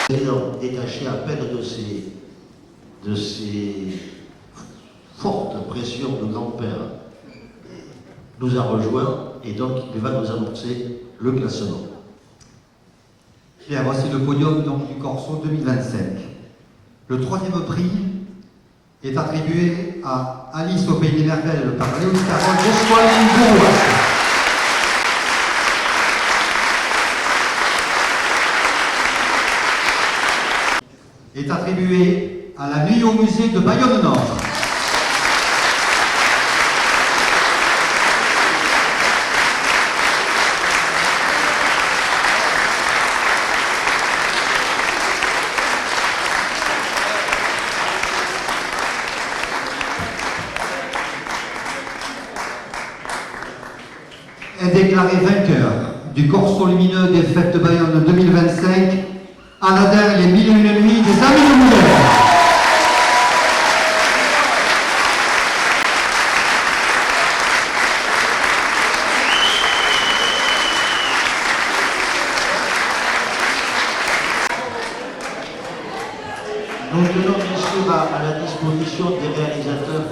Détaché à peine de ses fortes pressions de grand-père, nous a rejoints et donc il va nous annoncer le classement. Bien, voici le podium donc, du Corso 2025. Le troisième prix est attribué à Alice au Pays des Merveilles par Lewis Carroll d'Espoir. Est attribué à la Nuit au musée de Bayonne Nord. Est déclaré vainqueur du Corso lumineux des Fêtes de Bayonne 2025, Aladin les 1001 nuits des Amis de Moulin. Nous tenons bien sûr à la disposition des réalisateurs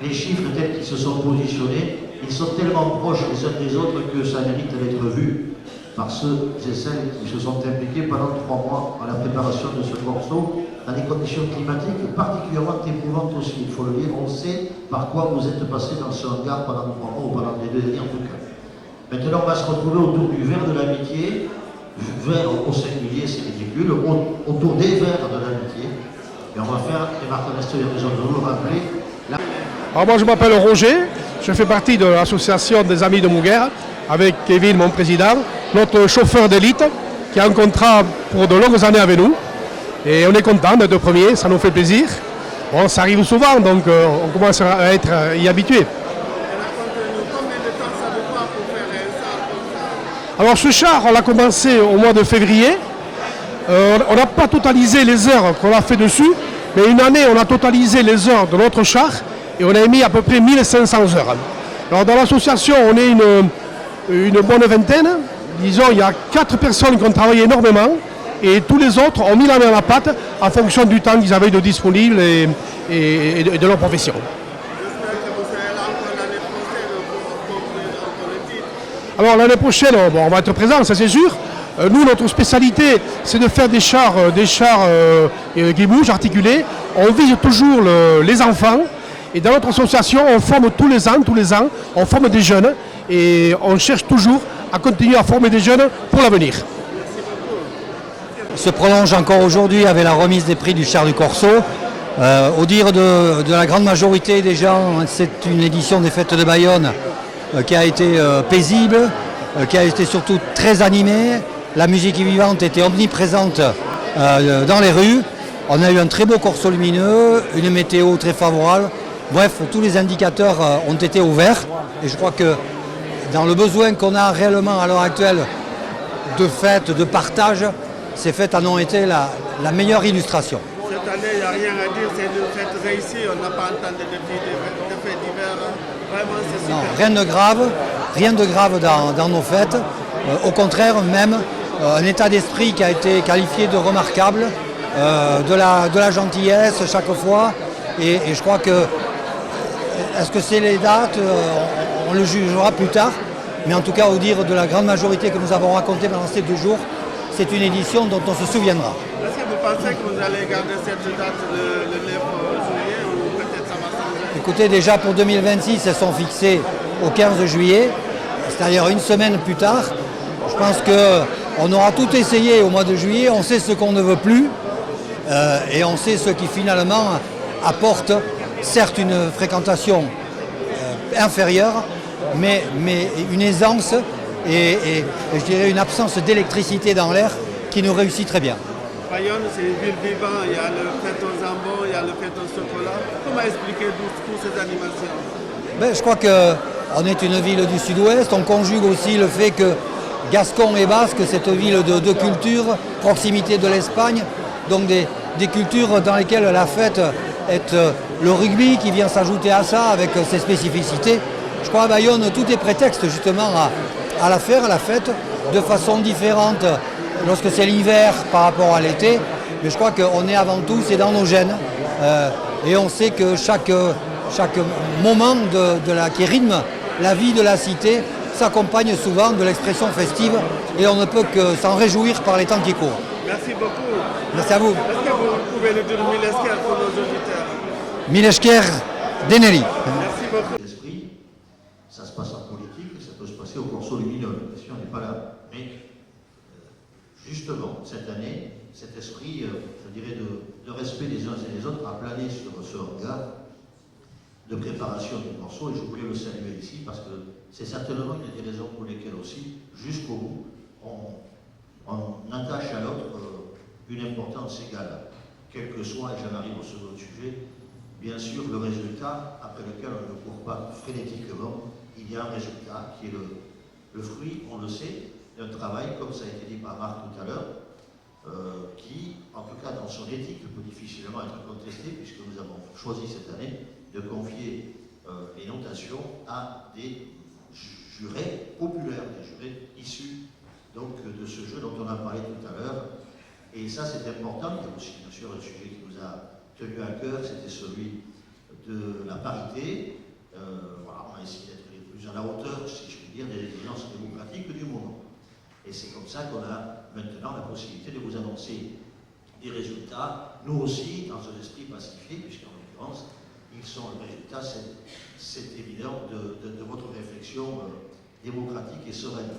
les chiffres tels qu'ils se sont positionnés. Ils sont tellement proches les uns des autres que ça mérite d'être vu par ceux et celles qui se sont impliqués pendant 3 mois à la préparation de ce morceau, dans des conditions climatiques particulièrement éprouvantes aussi, il faut le dire. On sait par quoi vous êtes passé dans ce hangar pendant 3 mois ou pendant les 2 années en tout cas. Maintenant, on va se retrouver autour du verre de l'amitié, verre au singulier, c'est ridicule, autour des verres de l'amitié. Et on va faire, et Martin Nestor a besoin de vous le rappeler. Alors moi je m'appelle Roger, je fais partie de l'association des Amis de Mouguer, avec Kevin, mon président, notre chauffeur d'élite, qui a un contrat pour de longues années avec nous. Et on est content d'être premier, ça nous fait plaisir. Bon, ça arrive souvent, donc on commence à être y habitué. Alors ce char, on l'a commencé au mois de février. On n'a pas totalisé les heures qu'on a fait dessus, mais une année, on a totalisé les heures de notre char et on a mis à peu près 1500 heures. Alors dans l'association, on est une bonne vingtaine. Disons, il y a 4 personnes qui ont travaillé énormément et tous les autres ont mis la main à la pâte en fonction du temps qu'ils avaient de disponible et de leur profession. Alors l'année prochaine, on va être présent, ça c'est sûr. Nous, notre spécialité, c'est de faire des chars qui bougent, articulés. On vise toujours les enfants. Et dans notre association, on forme tous les ans, on forme des jeunes. Et on cherche toujours à continuer à former des jeunes pour l'avenir. Se prolonge encore aujourd'hui avec la remise des prix du char du Corso. Au dire de la grande majorité des gens, c'est une édition des Fêtes de Bayonne qui a été paisible, qui a été surtout très animée. La musique vivante était omniprésente dans les rues. On a eu un très beau Corso lumineux, une météo très favorable. Bref, tous les indicateurs ont été ouverts. Et je crois que dans le besoin qu'on a réellement à l'heure actuelle de fête, de partage, ces fêtes en ont été la meilleure illustration. Cette année, il n'y a rien à dire, c'est une fête réussie. On n'a pas entendu de faits divers. Vraiment, c'est super. Non, rien de grave dans nos fêtes. Au contraire, même un état d'esprit qui a été qualifié de remarquable, de la gentillesse chaque fois. Et je crois que, est-ce que c'est les dates, on le jugera plus tard. Mais en tout cas, au dire de la grande majorité que nous avons raconté pendant ces 2 jours, c'est une édition dont on se souviendra. Est-ce que vous pensez que vous allez garder cette date le 9 juillet ou peut-être ça va changer? Écoutez, déjà pour 2026, elles sont fixées au 15 juillet, c'est-à-dire une semaine plus tard. Je pense qu'on aura tout essayé au mois de juillet, on sait ce qu'on ne veut plus et on sait ce qui finalement apporte certes une fréquentation inférieure, mais une aisance et je dirais une absence d'électricité dans l'air qui nous réussit très bien. Bayonne, c'est une ville vivante, il y a le fête au jambon, il y a le fête au chocolat. Comment expliquer toutes ces animations? Je crois qu'on est une ville du sud-ouest, on conjugue aussi le fait que Gascon et Basque, cette ville de 2 cultures, proximité de l'Espagne, donc des cultures dans lesquelles la fête est le rugby qui vient s'ajouter à ça avec ses spécificités. Je crois à Bayonne, tout est prétexte justement à la fête, de façon différente lorsque c'est l'hiver par rapport à l'été. mais je crois qu'on est avant tout, c'est dans nos gènes. Et on sait que chaque moment qui rythme la vie de la cité s'accompagne souvent de l'expression festive et on ne peut que s'en réjouir par les temps qui courent. Merci beaucoup. Merci à vous. Est-ce que vous pouvez nous dire Milesker pour nos auditeurs? Milesker Deneli. Merci beaucoup. L'esprit, ça se passe en politique et ça peut se passer au Corso Luminol. La question n'est pas là. Mais justement, cette année, cet esprit, je dirais, de respect des uns et des autres a plané sur ce regard de préparation du Corso et je voulais le saluer ici parce que c'est certainement une des raisons pour lesquelles aussi, jusqu'au bout, on attache à l'autre une importance égale. Quel que soit, et j'en arrive au second sujet, bien sûr, le résultat, après lequel on ne court pas frénétiquement, il y a un résultat qui est le fruit, on le sait, d'un travail, comme ça a été dit par Marc tout à l'heure, qui, en tout cas dans son éthique, peut difficilement être contesté, puisque nous avons choisi cette année de confier les notations à des jurés populaires, des jurés issus donc, de ce jeu dont on a parlé tout à l'heure. Et ça, c'est important. Il y a aussi, bien sûr, un sujet qui nous a tenu à cœur, c'était celui de la parité. Voilà, on a essayé d'être les plus à la hauteur, si je puis dire, des exigences démocratiques du moment. Et c'est comme ça qu'on a maintenant la possibilité de vous annoncer des résultats, nous aussi, dans un esprit pacifié, puisqu'en l'occurrence, ils sont le résultat, c'est évident, de votre réflexion démocratique et sereine.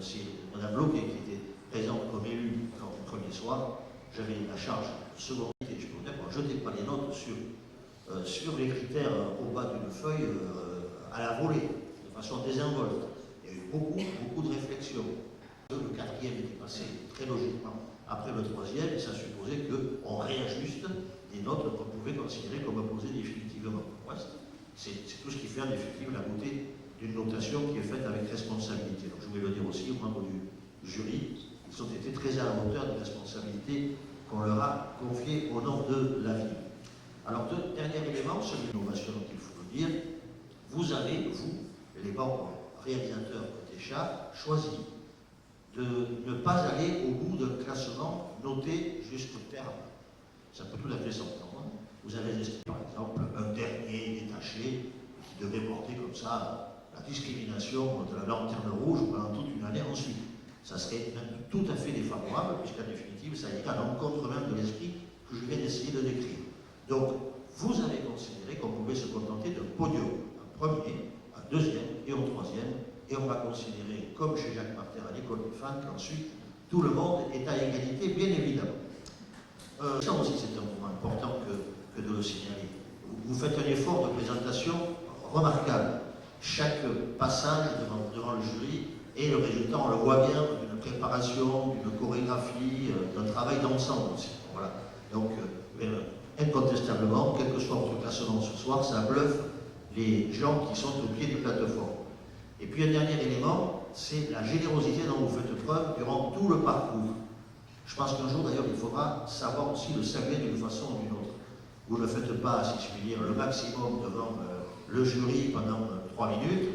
C'est Mme Bloquet qui était présente comme élue lors du premier soir. J'avais la charge de secondaire, je peux vous dire, je ne jetais pas les notes sur les critères au bas d'une feuille à la volée, de façon désinvolte. Il y a eu beaucoup de réflexions. Le quatrième était passé très logiquement après le troisième, et ça supposait qu'on réajuste des notes qu'on pouvait considérer comme posées définitivement. C'est tout ce qui fait en définitive la beauté d'une notation qui est faite avec responsabilité. Donc je voulais le dire aussi aux membres du jury, ils ont été très à la hauteur des responsabilités qu'on leur a confiées au nom de la vie. Alors, dernier élément, c'est l'innovation, il faut le dire. Vous avez, vous, les membres réalisateurs côté chat, choisi de ne pas aller au bout d'un classement noté jusqu'au terme. Ça peut tout à fait s'entendre. Vous avez estimé, par exemple, un dernier détaché qui devait porter comme ça la discrimination de la lanterne rouge pendant toute une année ensuite. Ça serait même tout à fait défavorable, puisqu'en définitive, ça irait à l'encontre même de l'esprit que je viens d'essayer de décrire. Donc, vous avez considéré qu'on pouvait se contenter d'un podium, un premier, un deuxième et un troisième, et on va considérer, comme chez Jacques Martin à l'école des fans, qu'ensuite, tout le monde est à égalité, bien évidemment. Ça aussi, c'est un moment important que de le signaler. Vous faites un effort de présentation remarquable. Chaque passage devant le jury et le résultat, on le voit bien, d'une préparation, d'une chorégraphie, d'un travail d'ensemble aussi. Voilà. Donc, incontestablement, quel que soit votre classement ce soir, ça bluffe les gens qui sont au pied des plateformes. Et puis un dernier élément, c'est la générosité dont vous faites preuve durant tout le parcours. Je pense qu'un jour, d'ailleurs, il faudra savoir aussi le saluer d'une façon ou d'une autre. Vous ne faites pas, si je puis dire, le maximum devant le jury pendant 3 minutes,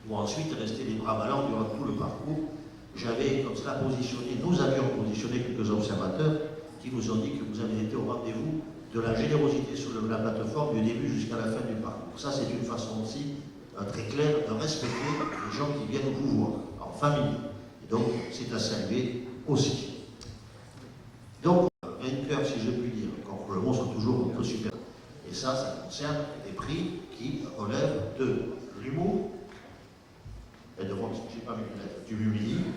ou ensuite rester les bras ballants durant tout le parcours. J'avais comme cela positionné, nous avions positionné quelques observateurs qui nous ont dit que vous avez été au rendez-vous de la générosité sur la plateforme du début jusqu'à la fin du parcours. Ça, c'est une façon aussi très claire de respecter les gens qui viennent vous voir, en famille. Et donc, c'est à saluer aussi. Donc, vainqueurs, si je puis dire, encore que le mot soit toujours un peu super. Et ça concerne des prix qui relèvent de l'humour, et de du humilité,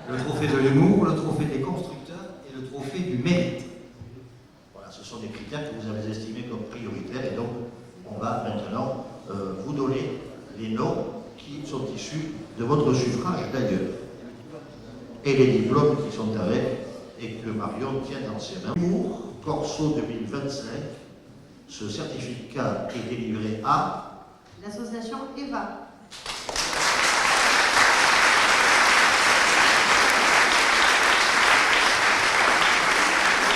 Le trophée de l'humour, le trophée des constructeurs et le trophée du mérite. Voilà, ce sont des critères que vous avez estimés comme prioritaires et donc on va maintenant vous donner les noms qui sont issus de votre suffrage d'ailleurs et les diplômes qui sont avec et que Marion tient dans ses mains. Humour, Corso 2025, ce certificat est délivré à l'association EVA.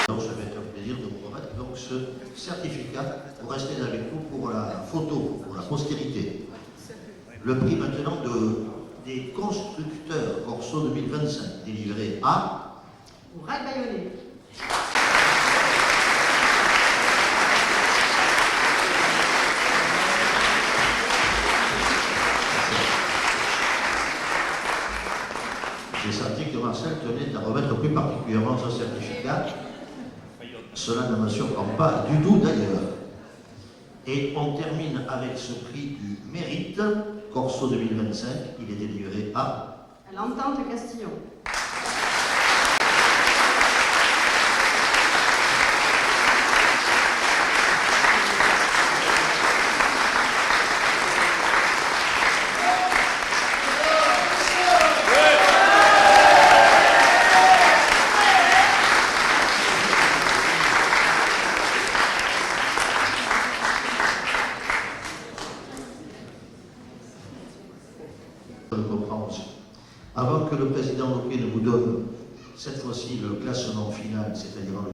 Donc ça va être un plaisir de vous remettre donc ce certificat. Vous restez avec nous pour la photo, pour la postérité. Le prix maintenant des constructeurs Corso 2025, délivré à Au Rail Bayonnais. J'ai senti que Marcel tenait à remettre plus particulièrement son certificat. Cela ne me surprend pas du tout d'ailleurs. Et on termine avec ce prix du mérite, Corso 2025. Il est délivré à l'Entente Castillon. Je le comprends aussi. Avant que le président Wauquiez ne vous donne cette fois-ci le classement final, c'est-à-dire